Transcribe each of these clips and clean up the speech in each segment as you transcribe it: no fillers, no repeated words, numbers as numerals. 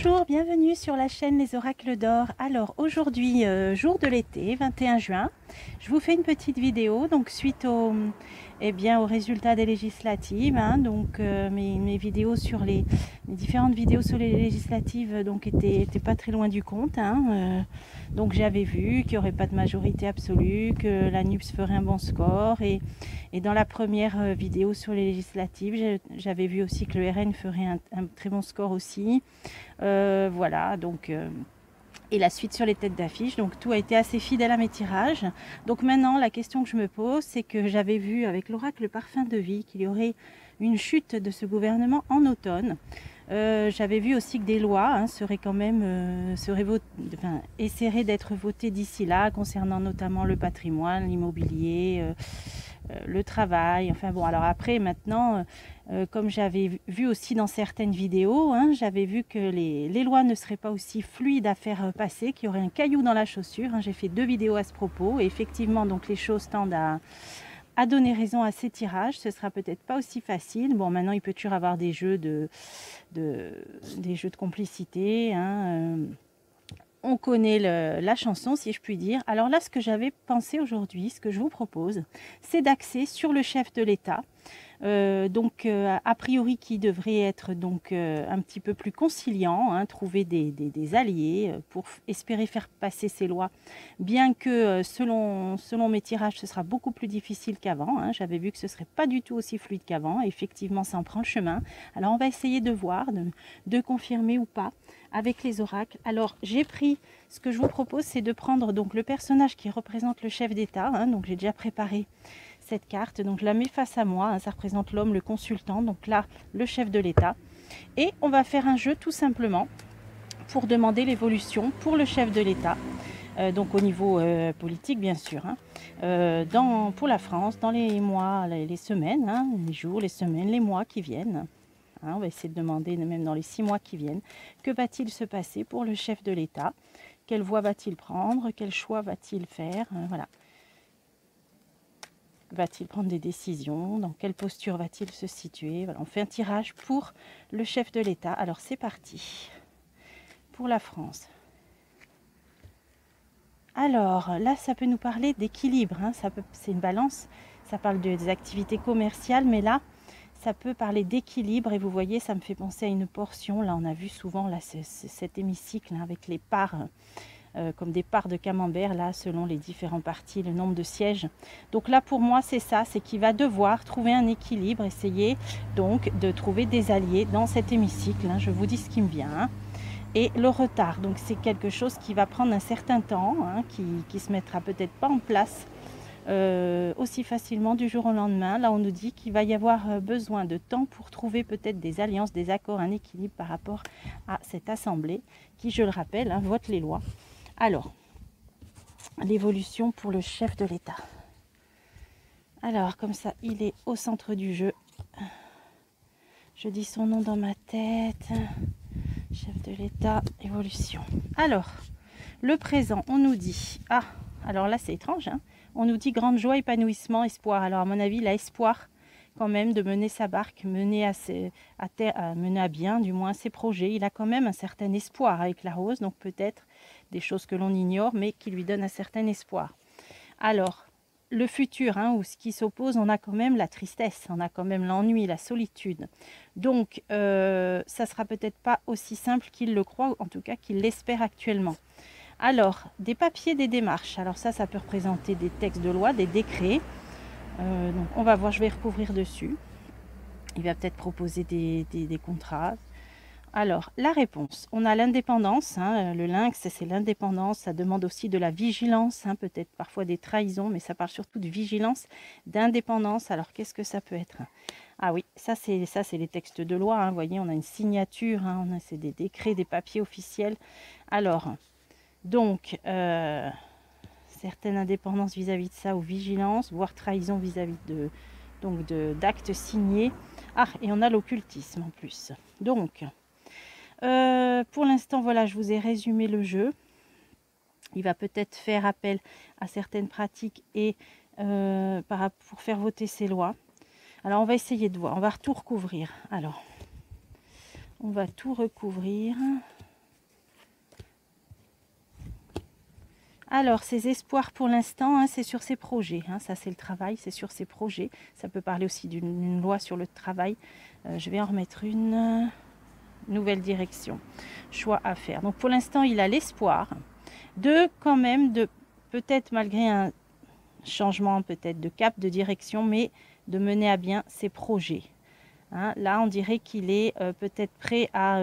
Bonjour, bienvenue sur la chaîne Les Oracles d'Or. Alors aujourd'hui, jour de l'été, 21 juin, je vous fais une petite vidéo donc suite aux résultats des législatives. Mes vidéos sur mes différentes vidéos sur les législatives donc étaient pas très loin du compte. Donc j'avais vu qu'il n'y aurait pas de majorité absolue, que la NUPES ferait un bon score et dans la première vidéo sur les législatives, j'avais vu aussi que le RN ferait un très bon score aussi. Voilà, donc et la suite sur les têtes d'affiche, donc tout a été assez fidèle à mes tirages. Donc maintenant la question que je me pose, c'est que j'avais vu avec l'oracle Parfum de Vie qu'il y aurait une chute de ce gouvernement en automne. J'avais vu aussi que des lois seraient quand même essaieraient d'être votées d'ici là, concernant notamment le patrimoine, l'immobilier, le travail. Enfin bon, alors après maintenant, comme j'avais vu aussi dans certaines vidéos, j'avais vu que les lois ne seraient pas aussi fluides à faire passer, qu'il y aurait un caillou dans la chaussure. J'ai fait 2 vidéos à ce propos et effectivement donc les choses tendent à donner raison à ces tirages. Ce sera peut-être pas aussi facile. Bon, maintenant il peut toujours avoir des jeux de complicité. On connaît la chanson, si je puis dire. Alors là, ce que j'avais pensé aujourd'hui, ce que je vous propose, c'est d'axer sur le chef de l'État. A priori qui devrait être donc un petit peu plus conciliant, trouver des alliés pour espérer faire passer ces lois, bien que selon mes tirages ce sera beaucoup plus difficile qu'avant. J'avais vu que ce serait pas du tout aussi fluide qu'avant. Effectivement, ça en prend le chemin. Alors on va essayer de voir, de confirmer ou pas avec les oracles. Alors j'ai pris, ce que je vous propose, c'est de prendre donc le personnage qui représente le chef d'État. Donc j'ai déjà préparé cette carte, donc je la mets face à moi, ça représente l'homme, le consultant, donc là le chef de l'État, et on va faire un jeu tout simplement pour demander l'évolution pour le chef de l'État, donc au niveau politique bien sûr, pour la France, dans les mois, les semaines, les jours, les semaines, les mois qui viennent. On va essayer de demander même dans les 6 mois qui viennent, que va-t-il se passer pour le chef de l'État, quelle voie va-t-il prendre, quel choix va-t-il faire, voilà. Va-t-il prendre des décisions? Dans quelle posture va-t-il se situer? Voilà, on fait un tirage pour le chef de l'État. Alors c'est parti. Pour la France. Alors là, ça peut nous parler d'équilibre. C'est une balance. Ça parle des activités commerciales, mais là, ça peut parler d'équilibre. Et vous voyez, ça me fait penser à une portion. Là, on a vu souvent là, cet hémicycle avec les parts. Comme des parts de camembert, là, selon les différents partis, le nombre de sièges. Donc là, pour moi, c'est ça, c'est qu'il va devoir trouver un équilibre, essayer donc de trouver des alliés dans cet hémicycle. Je vous dis ce qui me vient. Et le retard, donc c'est quelque chose qui va prendre un certain temps, qui se mettra peut-être pas en place aussi facilement du jour au lendemain. Là, on nous dit qu'il va y avoir besoin de temps pour trouver peut-être des alliances, des accords, un équilibre par rapport à cette assemblée qui, je le rappelle, vote les lois. Alors, l'évolution pour le chef de l'État. Alors, comme ça, il est au centre du jeu. Je dis son nom dans ma tête. Chef de l'État, évolution. Alors, le présent, on nous dit... Ah, alors là, c'est étrange. On nous dit grande joie, épanouissement, espoir. Alors, à mon avis, il a espoir quand même de mener sa barque, mener à bien, du moins, ses projets. Il a quand même un certain espoir avec la rose, donc peut-être des choses que l'on ignore, mais qui lui donnent un certain espoir. Alors, le futur, ou ce qui s'oppose, on a quand même la tristesse, on a quand même l'ennui, la solitude. Donc, ça sera peut-être pas aussi simple qu'il le croit, ou en tout cas qu'il l'espère actuellement. Alors, des papiers, des démarches. Alors ça peut représenter des textes de loi, des décrets. Donc, on va voir, je vais recouvrir dessus. Il va peut-être proposer des contrats. Alors, la réponse. On a l'indépendance. Le lynx, c'est l'indépendance. Ça demande aussi de la vigilance, peut-être parfois des trahisons, mais ça parle surtout de vigilance, d'indépendance. Alors, qu'est-ce que ça peut être? Ah oui, ça c'est les textes de loi. Vous voyez, on a une signature, c'est des décrets, des papiers officiels. Alors, donc, certaine indépendance vis-à-vis de ça, ou vigilance, voire trahison vis-à-vis d'actes signés. Ah, et on a l'occultisme en plus. Donc, pour l'instant, voilà, je vous ai résumé le jeu. Il va peut-être faire appel à certaines pratiques et pour faire voter ces lois. Alors, on va essayer de voir. On va tout recouvrir. Alors, on va tout recouvrir. Alors, ses espoirs pour l'instant, hein, c'est sur ses projets. Hein, ça, c'est le travail, c'est sur ses projets. Ça peut parler aussi d'une loi sur le travail. Je vais en remettre une. Nouvelle direction. Choix à faire. Donc, pour l'instant, il a l'espoir de, quand même, de peut-être malgré un changement, peut-être de cap, de direction, mais de mener à bien ses projets. Hein, là, on dirait qu'il est peut-être prêt à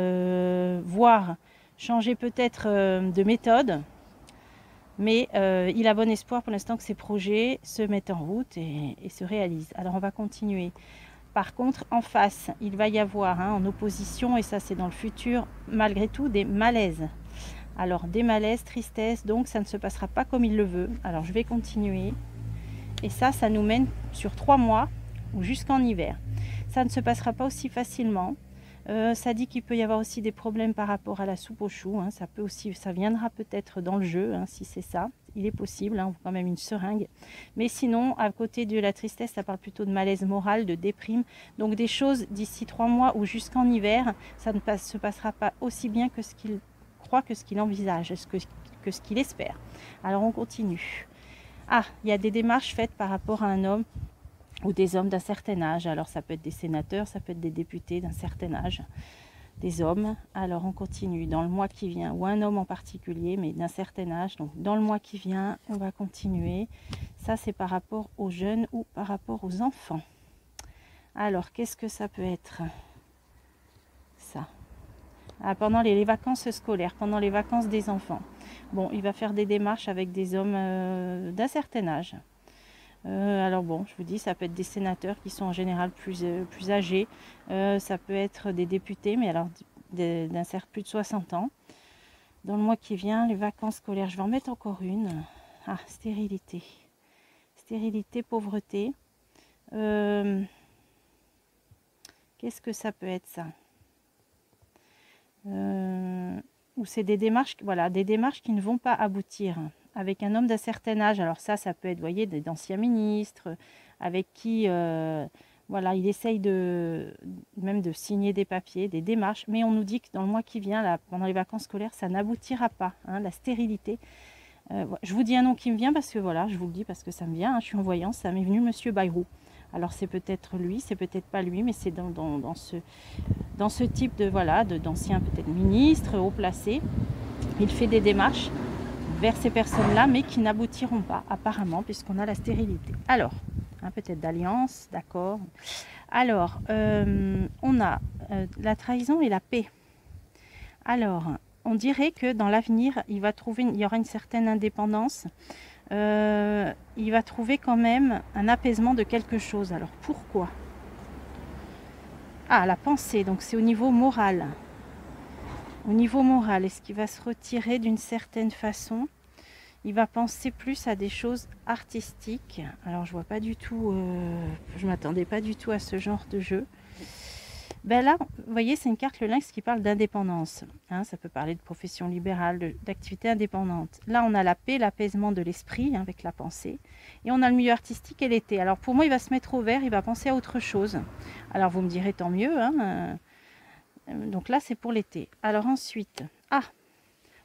voir, changer peut-être de méthode. Mais il a bon espoir pour l'instant que ces projets se mettent en route et se réalisent. Alors on va continuer. Par contre, en face, il va y avoir en opposition, et ça c'est dans le futur, malgré tout, des malaises. Alors des malaises, tristesse, donc ça ne se passera pas comme il le veut. Alors je vais continuer. Et ça nous mène sur 3 mois ou jusqu'en hiver. Ça ne se passera pas aussi facilement. Ça dit qu'il peut y avoir aussi des problèmes par rapport à la soupe aux choux. Hein. Ça viendra peut-être dans le jeu, hein, si c'est ça. Il est possible, hein, on voit quand même une seringue. Mais sinon, à côté de la tristesse, ça parle plutôt de malaise moral, de déprime. Donc des choses d'ici 3 mois ou jusqu'en hiver, ça ne se passera pas aussi bien que ce qu'il croit, que ce qu'il envisage, que ce qu'il espère. Alors on continue. Ah, il y a des démarches faites par rapport à un homme ou des hommes d'un certain âge. Alors ça peut être des sénateurs, ça peut être des députés d'un certain âge, des hommes. Alors on continue dans le mois qui vient, ou un homme en particulier, mais d'un certain âge. Donc dans le mois qui vient, on va continuer. Ça c'est par rapport aux jeunes ou par rapport aux enfants. Alors qu'est-ce que ça peut être? Ça. Ah, pendant les vacances scolaires, pendant les vacances des enfants. Bon, il va faire des démarches avec des hommes d'un certain âge. Alors bon, je vous dis, ça peut être des sénateurs qui sont en général plus âgés. Ça peut être des députés, mais alors d'un certain plus de 60 ans. Dans le mois qui vient, les vacances scolaires, je vais en mettre encore une. Ah, stérilité. Stérilité, pauvreté. Qu'est-ce que ça peut être ça? Ou c'est des démarches, voilà, des démarches qui ne vont pas aboutir avec un homme d'un certain âge. Alors ça peut être, vous voyez, d'anciens ministres avec qui, voilà, il essaye même de signer des papiers, des démarches. Mais on nous dit que dans le mois qui vient, là, pendant les vacances scolaires, ça n'aboutira pas, hein, la stérilité. Je vous dis un nom qui me vient parce que, voilà, je vous le dis parce que ça me vient, hein, je suis en voyance, ça m'est venu Monsieur Bayrou. Alors c'est peut-être lui, c'est peut-être pas lui, mais c'est dans ce type de, voilà, d'anciens peut-être ministres haut placés. Il fait des démarches vers ces personnes-là, mais qui n'aboutiront pas, apparemment, puisqu'on a la stérilité. Alors, peut-être d'alliance, d'accord. Alors, on a la trahison et la paix. Alors, on dirait que dans l'avenir, il y aura une certaine indépendance. Il va trouver quand même un apaisement de quelque chose. Alors, pourquoi? Ah, la pensée, donc c'est au niveau moral. Au niveau moral, est-ce qu'il va se retirer d'une certaine façon? Il va penser plus à des choses artistiques. Alors je vois pas du tout, je m'attendais pas du tout à ce genre de jeu. Ben là, vous voyez, c'est une carte le lynx qui parle d'indépendance. Hein, ça peut parler de profession libérale, d'activité indépendante. Là, on a la paix, l'apaisement de l'esprit, hein, avec la pensée. Et on a le milieu artistique et l'été. Alors pour moi, il va se mettre au vert, il va penser à autre chose. Alors vous me direz, tant mieux. Hein, donc là, c'est pour l'été. Alors ensuite,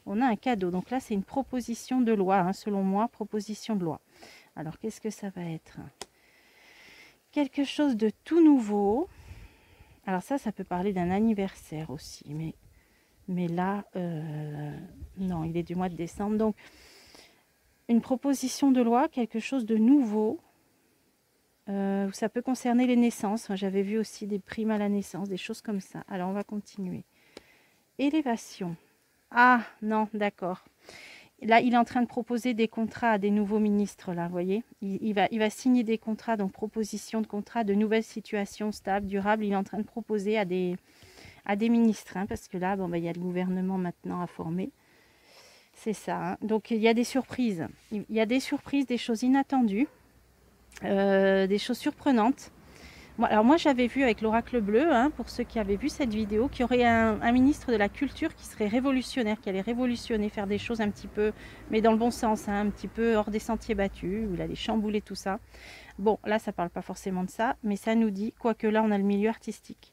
on a un cadeau. Donc là, c'est une proposition de loi, hein, selon moi, proposition de loi. Alors, qu'est-ce que ça va être? Quelque chose de tout nouveau. Alors ça peut parler d'un anniversaire aussi. Mais là, non, il est du mois de décembre. Donc, une proposition de loi, quelque chose de nouveau. Ça peut concerner les naissances. J'avais vu aussi des primes à la naissance, des choses comme ça. Alors, on va continuer. Élévation. Ah, non, d'accord. Là, il est en train de proposer des contrats à des nouveaux ministres, là, vous voyez. Il va signer des contrats, donc proposition de contrats, de nouvelles situations stables, durables. Il est en train de proposer à des ministres, hein, parce que là, bon, il y a le gouvernement maintenant à former. C'est ça. Hein. Donc, il y a des surprises. Il y a des surprises, des choses inattendues, des choses surprenantes. Alors moi j'avais vu avec l'oracle bleu, hein, pour ceux qui avaient vu cette vidéo, qu'il y aurait un ministre de la culture qui serait révolutionnaire, qui allait révolutionner, faire des choses un petit peu, mais dans le bon sens, hein, un petit peu hors des sentiers battus, où il allait chambouler tout ça. Bon, là ça parle pas forcément de ça, mais ça nous dit, quoique là on a le milieu artistique.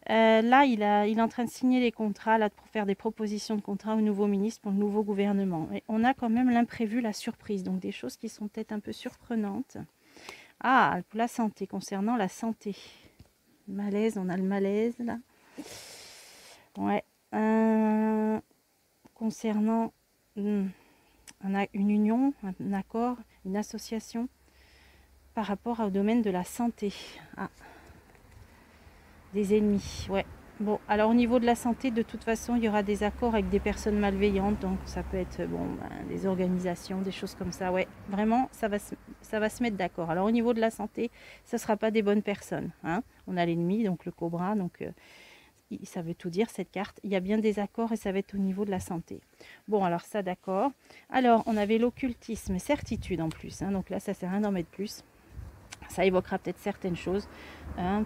Là, il est en train de signer les contrats là, pour faire des propositions de contrats au nouveau ministre pour le nouveau gouvernement. Et on a quand même l'imprévu, la surprise, donc des choses qui sont peut-être un peu surprenantes. Ah, pour la santé, concernant la santé. Malaise, on a le malaise là. Ouais. Concernant une union, un accord, une association par rapport au domaine de la santé. Ah. Des ennemis, ouais. Bon, alors au niveau de la santé, de toute façon, il y aura des accords avec des personnes malveillantes, donc ça peut être des organisations, des choses comme ça, ouais. Vraiment, ça va se mettre d'accord. Alors au niveau de la santé, ça ne sera pas des bonnes personnes, hein. On a l'ennemi, donc le cobra, donc ça veut tout dire cette carte. Il y a bien des accords et ça va être au niveau de la santé. Bon, alors ça, d'accord. Alors, on avait l'occultisme, certitude en plus, hein, donc là, ça ne sert à rien d'en mettre plus. Ça évoquera peut-être certaines choses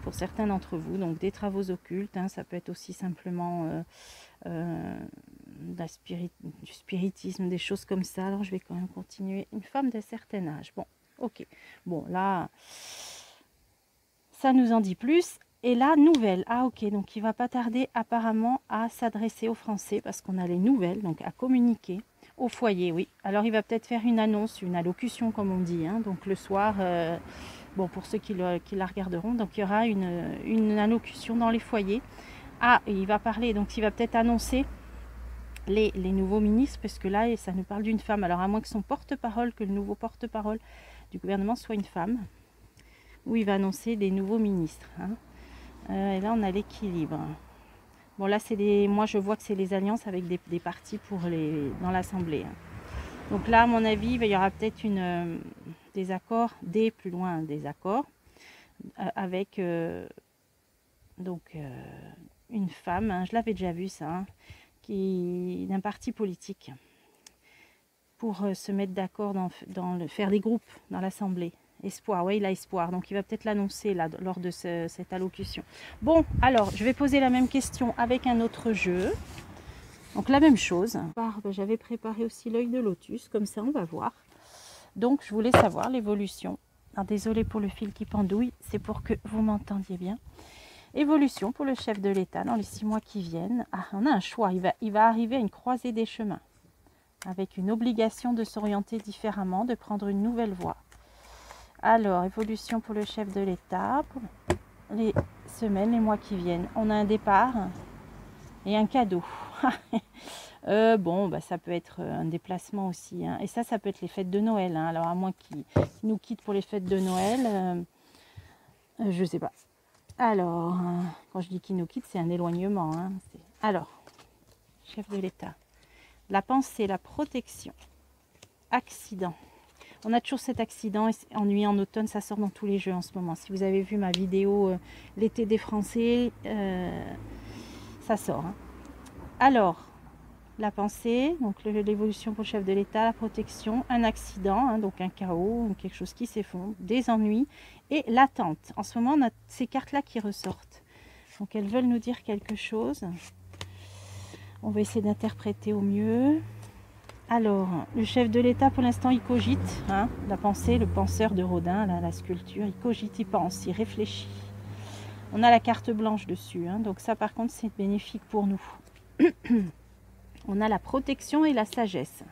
pour certains d'entre vous. Donc des travaux occultes, hein, ça peut être aussi simplement du spiritisme, des choses comme ça. Alors je vais quand même continuer. Une femme d'un certain âge. Bon, ok. Bon, là, ça nous en dit plus. Et là, nouvelle. Ah ok, donc il ne va pas tarder apparemment à s'adresser aux Français parce qu'on a les nouvelles, donc à communiquer. Au foyer, oui. Alors il va peut-être faire une annonce, une allocution comme on dit, hein, donc le soir... Bon, pour ceux qui la regarderont, donc il y aura une allocution dans les foyers. Ah, et il va parler, donc il va peut-être annoncer les nouveaux ministres, parce que là, ça nous parle d'une femme. Alors, à moins que son porte-parole, que le nouveau porte-parole du gouvernement soit une femme, où il va annoncer des nouveaux ministres. Hein. Et là, on a l'équilibre. Bon, là, moi, je vois que c'est les alliances avec des partis dans l'Assemblée. Hein. Donc là, à mon avis, il y aura peut-être des accords, plus loin des accords, avec une femme, hein, je l'avais déjà vu ça, hein, d'un parti politique, pour se mettre d'accord faire des groupes dans l'Assemblée. Espoir, oui, il a espoir, donc il va peut-être l'annoncer là lors de cette allocution. Bon, alors, je vais poser la même question avec un autre jeu. Donc la même chose, j'avais préparé aussi l'œil de lotus, comme ça on va voir. Donc je voulais savoir l'évolution. Désolée pour le fil qui pendouille, c'est pour que vous m'entendiez bien. Évolution pour le chef de l'État dans les 6 mois qui viennent. Ah, on a un choix, il va arriver à une croisée des chemins, avec une obligation de s'orienter différemment, de prendre une nouvelle voie. Alors, évolution pour le chef de l'État, pour les semaines, les mois qui viennent. On a un départ et un cadeau. Ça peut être un déplacement aussi. Hein. Et ça peut être les fêtes de Noël. Hein. Alors, à moins qu'ils nous quittent pour les fêtes de Noël, je ne sais pas. Alors, quand je dis qu'ils nous quittent, c'est un éloignement. Hein. Alors, chef de l'État. La pensée, la protection. Accident. On a toujours cet accident, ennuyé en automne, ça sort dans tous les jeux en ce moment. Si vous avez vu ma vidéo l'été des Français, ça sort. Hein. Alors, la pensée, donc l'évolution pour le chef de l'État, la protection, un accident, hein, donc un chaos, quelque chose qui s'effondre, des ennuis et l'attente. En ce moment, on a ces cartes-là qui ressortent. Donc elles veulent nous dire quelque chose. On va essayer d'interpréter au mieux. Alors, le chef de l'État, pour l'instant, il cogite. Hein, la pensée, le penseur de Rodin, la sculpture, il cogite, il pense, il réfléchit. On a la carte blanche dessus. Hein, donc ça, par contre, c'est bénéfique pour nous. On a la protection et la sagesse.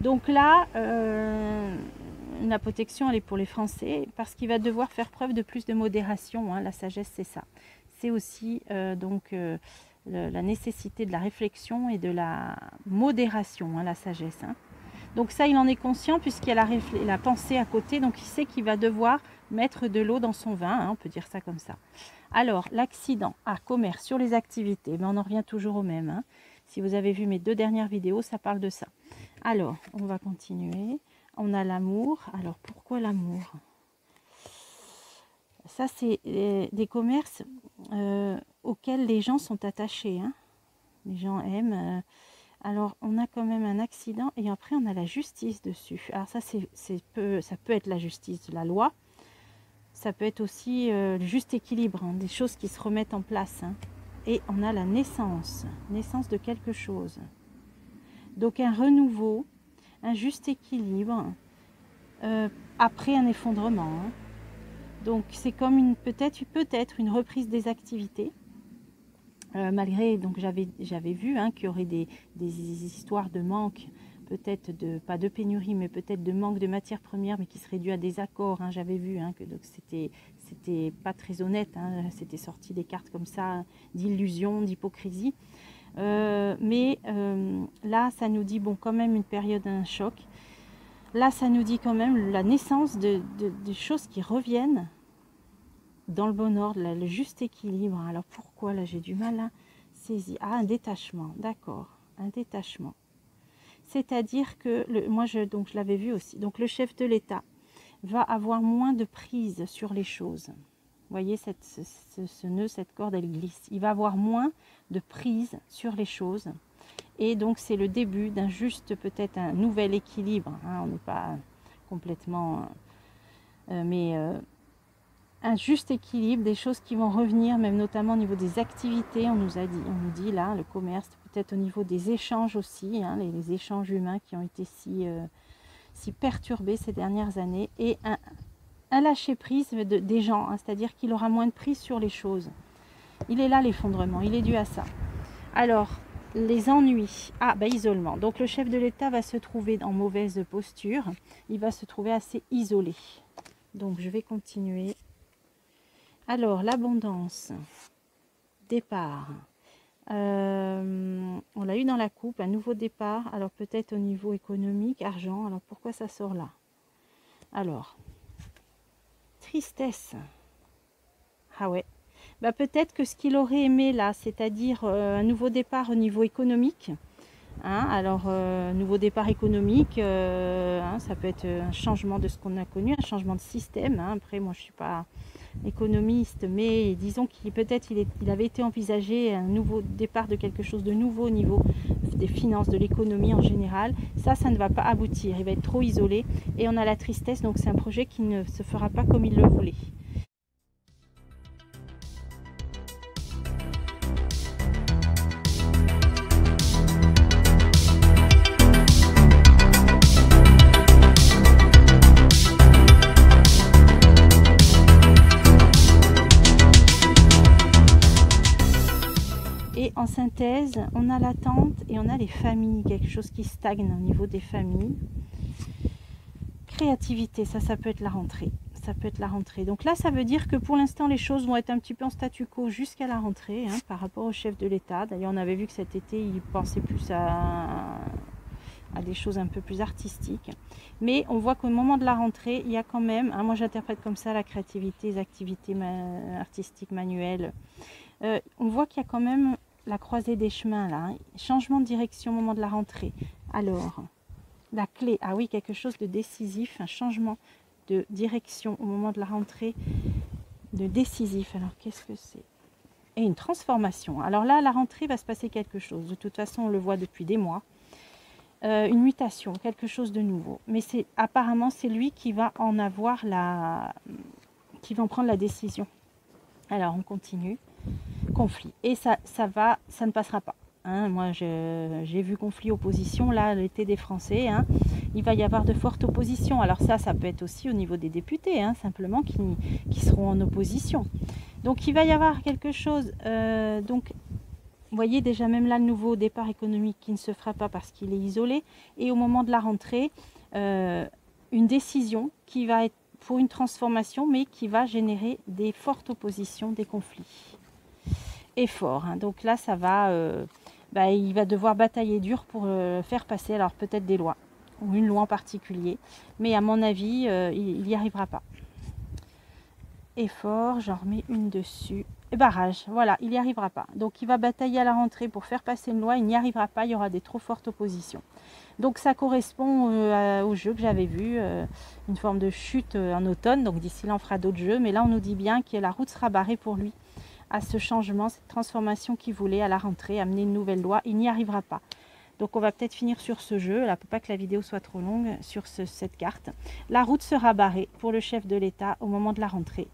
Donc là, la protection, elle est pour les Français parce qu'il va devoir faire preuve de plus de modération. Hein. La sagesse, c'est ça. C'est aussi la nécessité de la réflexion et de la modération, hein, la sagesse. Hein. Donc ça, il en est conscient puisqu'il y a la pensée à côté. Donc il sait qu'il va devoir mettre de l'eau dans son vin. Hein, on peut dire ça comme ça. Alors, l'accident, commerce, sur les activités. Mais on en revient toujours au même. Hein. Si vous avez vu mes 2 dernières vidéos, ça parle de ça. Alors, on va continuer. On a l'amour. Alors, pourquoi l'amour? Ça, c'est des commerces auxquels les gens sont attachés. Hein. Les gens aiment. Alors, on a quand même un accident. Et après, on a la justice dessus. Alors, ça, ça peut être la justice de la loi. Ça peut être aussi le juste équilibre. Hein, des choses qui se remettent en place. Hein. Et on a la naissance de quelque chose. Donc un renouveau, un juste équilibre après un effondrement. Hein. Donc c'est comme peut-être une reprise des activités. Malgré, donc j'avais vu hein, qu'il y aurait des histoires de manque, peut-être pas de pénurie, mais peut-être de manque de matières premières, mais qui seraient dues à des accords. Hein, j'avais vu hein, que c'était pas très honnête, hein, c'était sorti des cartes comme ça, d'illusion, d'hypocrisie. Mais là, ça nous dit, bon, quand même une période, un choc. Là, ça nous dit quand même la naissance de choses qui reviennent dans le bon ordre, là, le juste équilibre. Alors pourquoi là j'ai du mal à saisir? Ah, un détachement, d'accord, un détachement. C'est-à-dire que, moi je l'avais vu aussi, donc le chef de l'État va avoir moins de prise sur les choses. Vous voyez, ce nœud, cette corde, elle glisse. Il va avoir moins de prise sur les choses. Et donc c'est le début d'un juste, peut-être un nouvel équilibre. Hein, on n'est pas complètement... un juste équilibre, des choses qui vont revenir, même notamment au niveau des activités, on nous dit là, le commerce, peut-être au niveau des échanges aussi, hein, les échanges humains qui ont été si perturbés ces dernières années, et un lâcher-prise des gens, hein, c'est-à-dire qu'il aura moins de prise sur les choses. Il est là l'effondrement, il est dû à ça. Alors, les ennuis, isolement. Donc le chef de l'État va se trouver en mauvaise posture, il va se trouver assez isolé. Donc je vais continuer. Alors, l'abondance, départ, on l'a eu dans la coupe, un nouveau départ, alors peut-être au niveau économique, argent, alors pourquoi ça sort là? Alors, tristesse, ah ouais, peut-être que ce qu'il aurait aimé là, c'est-à-dire un nouveau départ au niveau économique, hein, alors nouveau départ économique, hein, ça peut être un changement de ce qu'on a connu, un changement de système, hein. Après moi je ne suis pas économiste, mais disons qu'il peut-être il avait été envisagé un nouveau départ de quelque chose de nouveau au niveau des finances, de l'économie en général. Ça ne va pas aboutir, il va être trop isolé et on a la tristesse, donc c'est un projet qui ne se fera pas comme il le voulait. Et en synthèse, on a l'attente et on a les familles, quelque chose qui stagne au niveau des familles. Créativité, ça peut être la rentrée. Ça peut être la rentrée. Donc là, ça veut dire que pour l'instant, les choses vont être un petit peu en statu quo jusqu'à la rentrée, hein, par rapport au chef de l'État. D'ailleurs, on avait vu que cet été, il pensait plus à des choses un peu plus artistiques. Mais on voit qu'au moment de la rentrée, il y a quand même, hein, moi j'interprète comme ça la créativité, les activités artistiques, manuelles. On voit qu'il y a quand même la croisée des chemins là, hein. Changement de direction au moment de la rentrée. Alors, la clé, ah oui, quelque chose de décisif, un changement de direction au moment de la rentrée, de décisif. Alors, qu'est-ce que c'est? Et une transformation. Alors là, à la rentrée, va se passer quelque chose. De toute façon, on le voit depuis des mois. Une mutation, quelque chose de nouveau. Mais apparemment, c'est lui qui va en avoir qui va en prendre la décision. Alors, on continue. Conflit. Et ça ne passera pas. Hein, moi, j'ai vu conflit, opposition, là, l'été des Français, hein, il va y avoir de fortes oppositions. Alors ça peut être aussi au niveau des députés, hein, simplement, qui seront en opposition. Donc, il va y avoir quelque chose. Donc, vous voyez déjà même là, le nouveau départ économique qui ne se fera pas parce qu'il est isolé. Et au moment de la rentrée, une décision qui va être pour une transformation, mais qui va générer des fortes oppositions, des conflits. Effort, hein. Donc là ça va, il va devoir batailler dur pour faire passer alors peut-être des lois ou une loi en particulier, mais à mon avis il n'y arrivera pas. Effort, j'en remets une dessus, et barrage, voilà, il n'y arrivera pas. Donc il va batailler à la rentrée pour faire passer une loi, il n'y arrivera pas, il y aura des trop fortes oppositions. Donc ça correspond au jeu que j'avais vu, une forme de chute en automne, donc d'ici là on fera d'autres jeux, mais là on nous dit bien que la route sera barrée pour lui à ce changement, cette transformation qu'il voulait à la rentrée, amener une nouvelle loi, il n'y arrivera pas. Donc on va peut-être finir sur ce jeu, là, pour pas que la vidéo soit trop longue, sur cette carte. La route sera barrée pour le chef de l'État au moment de la rentrée,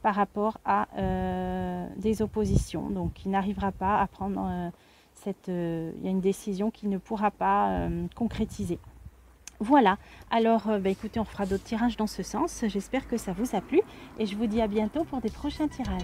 par rapport à des oppositions. Donc il n'arrivera pas à prendre il y a une décision qu'il ne pourra pas concrétiser. Voilà, alors écoutez, on fera d'autres tirages dans ce sens. J'espère que ça vous a plu et je vous dis à bientôt pour des prochains tirages.